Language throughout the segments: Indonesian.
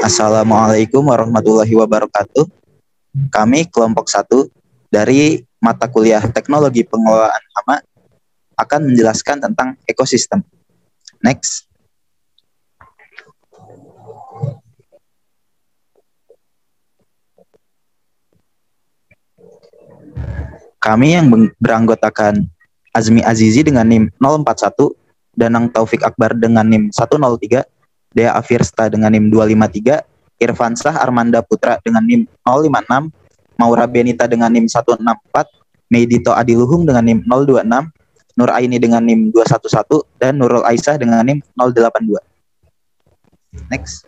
Assalamualaikum warahmatullahi wabarakatuh. Kami kelompok 1 dari mata kuliah Teknologi Pengelolaan Hama akan menjelaskan tentang ekosistem. Next. Kami yang beranggotakan Azmi Azizi dengan NIM 041, Danang Taufik Akbar dengan NIM 103, Dea Afirsta dengan NIM 253, Irfansah Armanda Putra dengan NIM 056, Maura Benita dengan NIM 164, Meidito Adiluhung dengan NIM 026, Nur Aini dengan NIM 211, dan Nurul Aisyah dengan NIM 082. Next.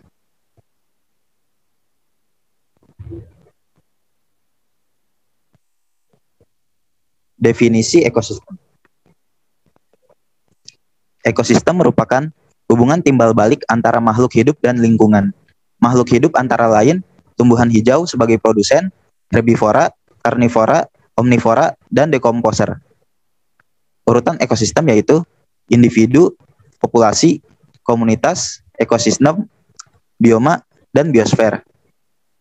Definisi ekosistem. Ekosistem merupakan hubungan timbal balik antara makhluk hidup dan lingkungan. Makhluk hidup antara lain tumbuhan hijau sebagai produsen, herbivora, karnivora, omnivora, dan dekomposer. Urutan ekosistem yaitu individu, populasi, komunitas, ekosistem, bioma, dan biosfer.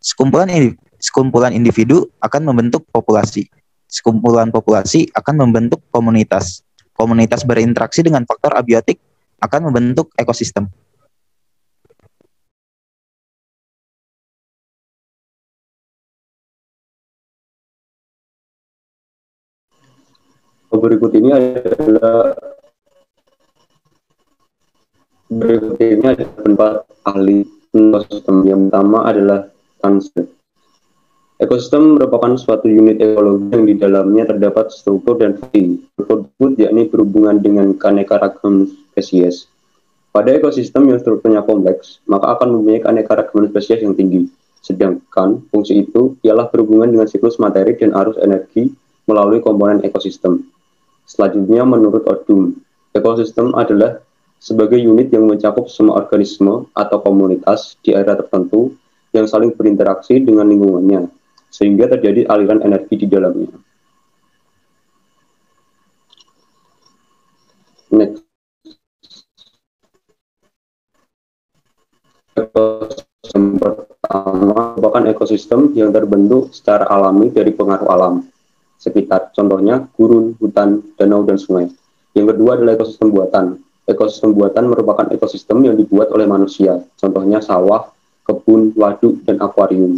Sekumpulan individu akan membentuk populasi. Sekumpulan populasi akan membentuk komunitas. Komunitas berinteraksi dengan faktor abiotik akan membentuk ekosistem. Berikut ini adalah pendapat ahli ekosistem. Yang pertama adalah Tansen. Ekosistem merupakan suatu unit ekologi yang di dalamnya terdapat struktur dan fungsi. Struktur tersebut yakni berhubungan dengan keanekaragaman spesies. Pada ekosistem yang strukturnya kompleks, maka akan mempunyai keanekaragaman spesies yang tinggi. Sedangkan fungsi itu ialah berhubungan dengan siklus materi dan arus energi melalui komponen ekosistem. Selanjutnya, menurut Odum, ekosistem adalah sebagai unit yang mencakup semua organisme atau komunitas di area tertentu yang saling berinteraksi dengan lingkungannya, sehingga terjadi aliran energi di dalamnya. Next. Ekosistem pertama merupakan ekosistem yang terbentuk secara alami dari pengaruh alam sekitar, contohnya gurun, hutan, danau, dan sungai. Yang kedua adalah ekosistem buatan. Ekosistem buatan merupakan ekosistem yang dibuat oleh manusia, contohnya sawah, kebun, waduk, dan akuarium.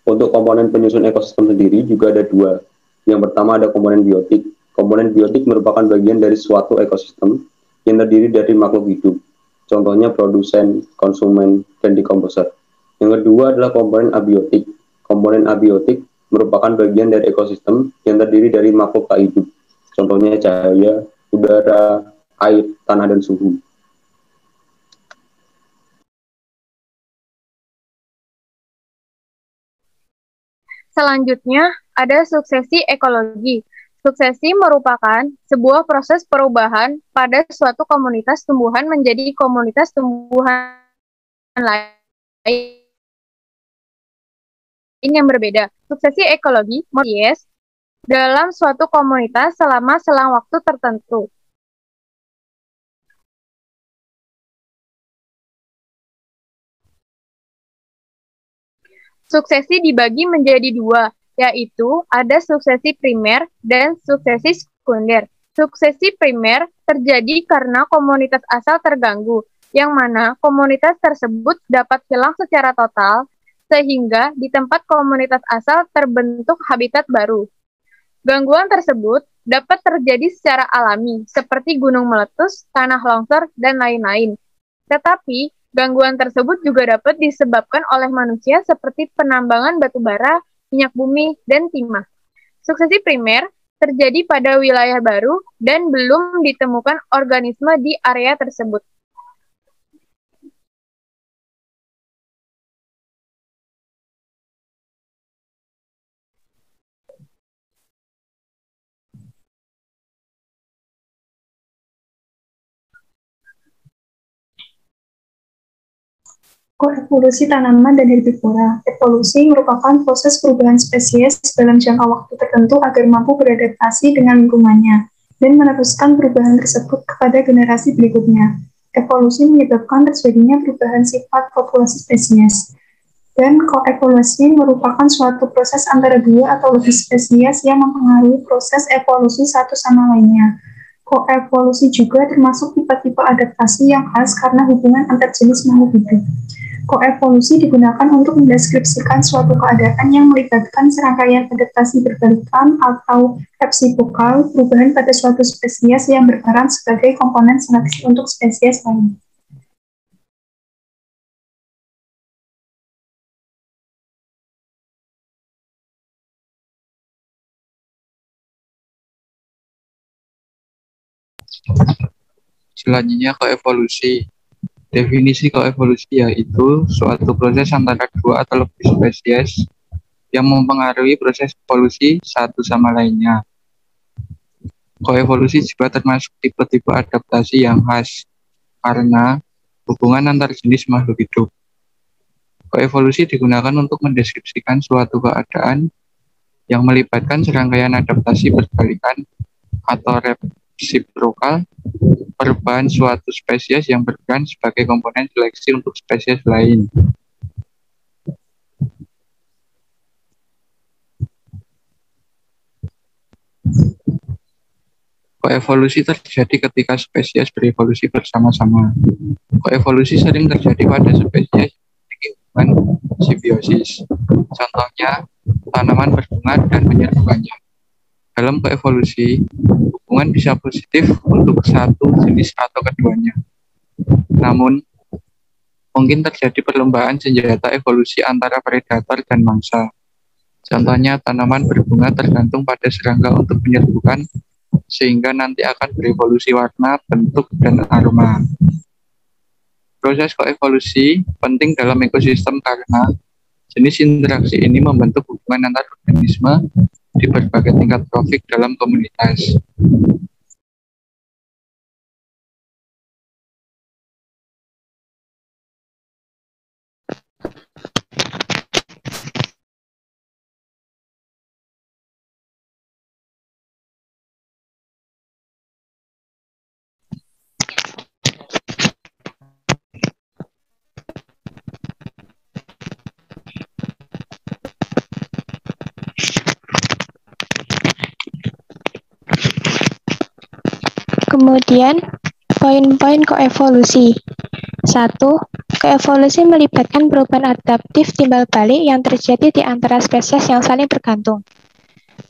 Untuk komponen penyusun ekosistem sendiri juga ada dua. Yang pertama ada komponen biotik. Komponen biotik merupakan bagian dari suatu ekosistem yang terdiri dari makhluk hidup, contohnya produsen, konsumen, dan dekomposer. Yang kedua adalah komponen abiotik. Komponen abiotik merupakan bagian dari ekosistem yang terdiri dari makhluk tak hidup, contohnya cahaya, udara, air, tanah, dan suhu. Selanjutnya, ada suksesi ekologi. Suksesi merupakan sebuah proses perubahan pada suatu komunitas tumbuhan menjadi komunitas tumbuhan lain yang berbeda. Suksesi ekologi dalam suatu komunitas selama selang waktu tertentu. Suksesi dibagi menjadi dua, yaitu ada suksesi primer dan suksesi sekunder. Suksesi primer terjadi karena komunitas asal terganggu, yang mana komunitas tersebut dapat hilang secara total, sehingga di tempat komunitas asal terbentuk habitat baru. Gangguan tersebut dapat terjadi secara alami, seperti gunung meletus, tanah longsor, dan lain-lain. Tetapi, gangguan tersebut juga dapat disebabkan oleh manusia seperti penambangan batu bara, minyak bumi, dan timah. Suksesi primer terjadi pada wilayah baru dan belum ditemukan organisme di area tersebut. Koevolusi tanaman dan herbivora. Evolusi merupakan proses perubahan spesies dalam jangka waktu tertentu agar mampu beradaptasi dengan lingkungannya dan meneruskan perubahan tersebut kepada generasi berikutnya. Evolusi menyebabkan terjadinya perubahan sifat populasi spesies. Dan koevolusi merupakan suatu proses antara dua atau lebih spesies yang mempengaruhi proses evolusi satu sama lainnya. Koevolusi juga termasuk tipe-tipe adaptasi yang khas karena hubungan antar jenis makhluk hidup. Koevolusi digunakan untuk mendeskripsikan suatu keadaan yang melibatkan serangkaian adaptasi berbalikan atau resiprokal, perubahan pada suatu spesies yang berperan sebagai komponen seleksi untuk spesies lain. Selanjutnya koevolusi. Definisi koevolusi yaitu suatu proses antara dua atau lebih spesies yang mempengaruhi proses evolusi satu sama lainnya. Koevolusi juga termasuk tipe-tipe adaptasi yang khas karena hubungan antar jenis makhluk hidup. Koevolusi digunakan untuk mendeskripsikan suatu keadaan yang melibatkan serangkaian adaptasi berbalikan atau resiprokal, perubahan suatu spesies yang berperan sebagai komponen seleksi untuk spesies lain. Koevolusi terjadi ketika spesies berevolusi bersama-sama. Koevolusi sering terjadi pada spesies yang memiliki hubungan simbiosis. Contohnya, tanaman berbunga dan penyerbukannya. Dalam koevolusi, hubungan bisa positif untuk satu jenis atau keduanya. Namun, mungkin terjadi perlombaan senjata evolusi antara predator dan mangsa. Contohnya, tanaman berbunga tergantung pada serangga untuk menyerbukan, sehingga nanti akan berevolusi warna, bentuk, dan aroma. Proses koevolusi penting dalam ekosistem karena jenis interaksi ini membentuk hubungan antar organisme di berbagai tingkat trofik dalam komunitas. Kemudian, poin-poin koevolusi. 1. Koevolusi melibatkan perubahan adaptif timbal balik yang terjadi di antara spesies yang saling bergantung.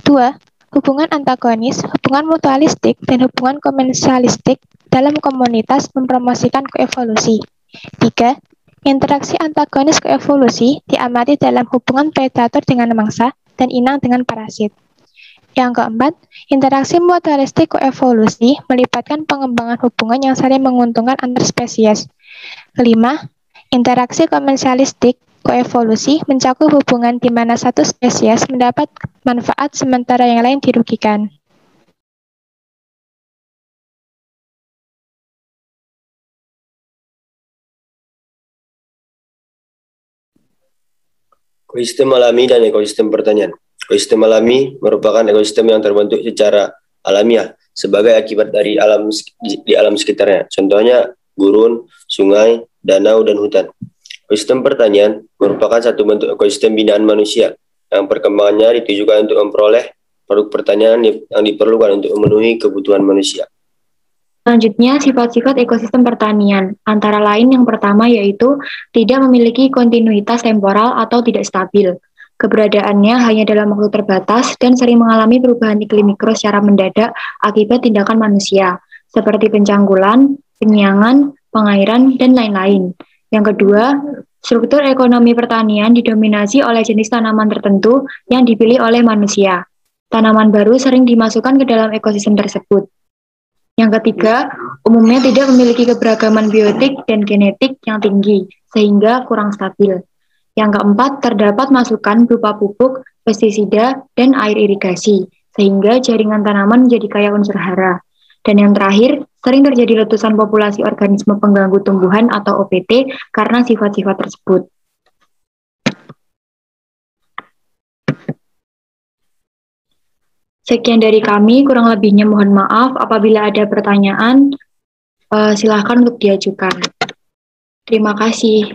2. Hubungan antagonis, hubungan mutualistik, dan hubungan komensialistik dalam komunitas mempromosikan koevolusi. 3. Interaksi antagonis koevolusi diamati dalam hubungan predator dengan mangsa dan inang dengan parasit. Yang keempat, interaksi mutualistik koevolusi melibatkan pengembangan hubungan yang saling menguntungkan antar spesies. Kelima, interaksi komensialistik koevolusi mencakup hubungan di mana satu spesies mendapat manfaat sementara yang lain dirugikan. Ekosistem alami dan ekosistem pertanian. Ekosistem alami merupakan ekosistem yang terbentuk secara alamiah sebagai akibat dari di alam sekitarnya. Contohnya gurun, sungai, danau, dan hutan. Ekosistem pertanian merupakan satu bentuk ekosistem binaan manusia yang perkembangannya ditujukan untuk memperoleh produk pertanian yang diperlukan untuk memenuhi kebutuhan manusia. Selanjutnya, sifat-sifat ekosistem pertanian. Antara lain yang pertama yaitu tidak memiliki kontinuitas temporal atau tidak stabil. Keberadaannya hanya dalam waktu terbatas dan sering mengalami perubahan iklim mikro secara mendadak akibat tindakan manusia, seperti pencangkulan, penyiangan, pengairan, dan lain-lain. Yang kedua, struktur ekonomi pertanian didominasi oleh jenis tanaman tertentu yang dipilih oleh manusia. Tanaman baru sering dimasukkan ke dalam ekosistem tersebut. Yang ketiga, umumnya tidak memiliki keberagaman biotik dan genetik yang tinggi, sehingga kurang stabil. Yang keempat, terdapat masukan berupa pupuk, pestisida, dan air irigasi, sehingga jaringan tanaman menjadi kaya unsur hara. Dan yang terakhir, sering terjadi letusan populasi organisme pengganggu tumbuhan atau OPT karena sifat-sifat tersebut. Sekian dari kami, kurang lebihnya mohon maaf. Apabila ada pertanyaan, silakan untuk diajukan. Terima kasih.